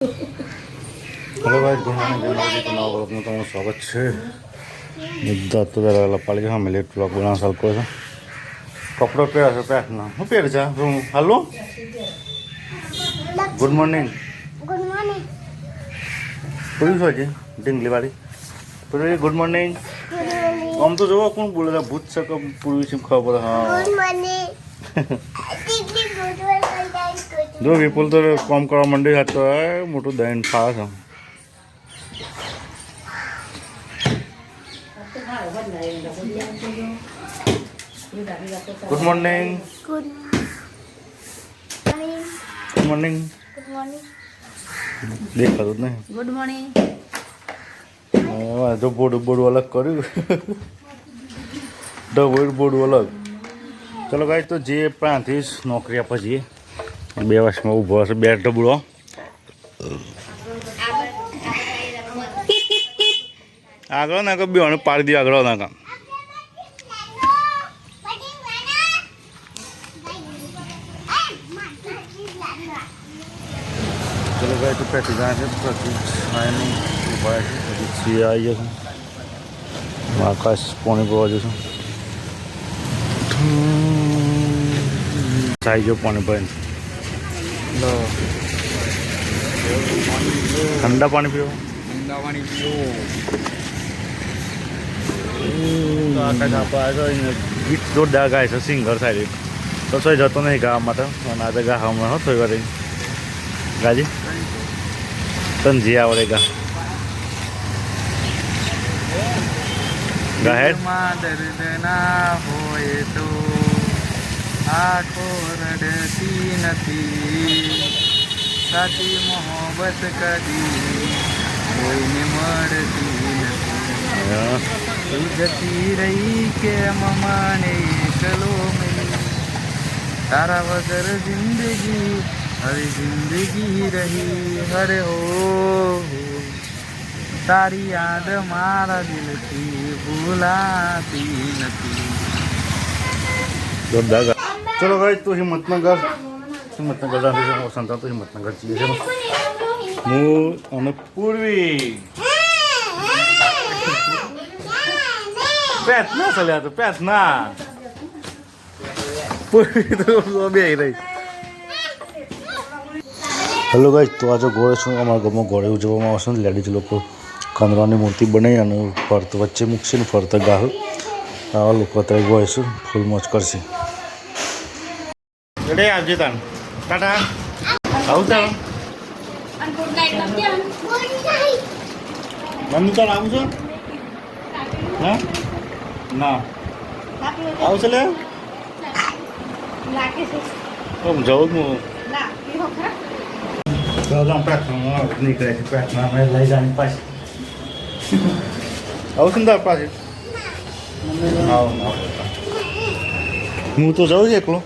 Hello guys, good morning. जनवरी के 9 blog में तुम्हारा स्वागत है। मुद्दा तो जरा पाली हाँ मिले ब्लॉग बना साल को कपड़ा पेड़ से पैकना हूँ पेड़ जा room. Hello good morning. Good morning. Police हो जी डिंगली वाली पुलिस गुड मॉर्निंग। हम तो जो कौन बोले था भूत से कब पुलिस खबर। हाँ गुड मॉर्निंग। जो विपुल तो कम करा मंडी जाता है मोटू दैन खास है। Good morning. Good good morning. Good morning. देखा तो नहीं गुड मॉर्निंग। जो बोर्ड अलग કર્યું બોર્ડ अलग। चलो गाइस तो जे प्रांतिश नौकरी आपा जઈએ બે વર્ષમાં ઊભો હશે બે ડબડો આગળ ના બે પાડી દે આગળ ના કામ। चलो गाइस तो पैसे जाए थे प्रतीक आए नहीं उपाय से आई है आकाश पौने पर वजह से साई जो पौने पर ठंडा पानी पियो। आकाश आप गीत जोरदार गाय છે સિંગર સાઈડ તો સોય જતો નહીં ગાવા માટે અને આજે ગા હમણાં થોડી વાર ગાજી તનજી આવડે ગા ગાહેડ દર્દ ના હોય તો આંખો રડતી નથી સાચી મોહબ્બત કદી કોઈને મળતી નથી જતી રહી કે મને એકલો મિલી તારા વગર જિંદગી हरी जिंदगी रही हरे हो तारी याद मारा दिल की भूलाती नहीं। चलो भाई तो हिम्मतनगर जाते संता तो हिम्मतनगर चाहिए હું અને પૂર્વી પ્રાર્થના ચાલ્યા તો પ્રાર્થના પૂર્વી તો બે રહી। हेलो गाइस तो आज घोड़े छूँ अमरा गाँव में घोड़े उजवવામાં આવશે લેડીઝ લોકો કંદરાની મૂર્તિ બનાવી અને ફરત વચ્ચે મૂકશે ને ફરતા ગાહ આવા લોકો અત્યારે ગોઈશું ફૂલ મોજ કરશે। રેડે આવજે તાન ટાટા આવું તાર મમ્મી તાર આવું છો હા ના આવું છે લે હું જાઉં હું प्रार्थना निकले प्रार्थना में लई जाने पास आओ सुंदर पास आओ हूँ तो जाऊँ एकलो।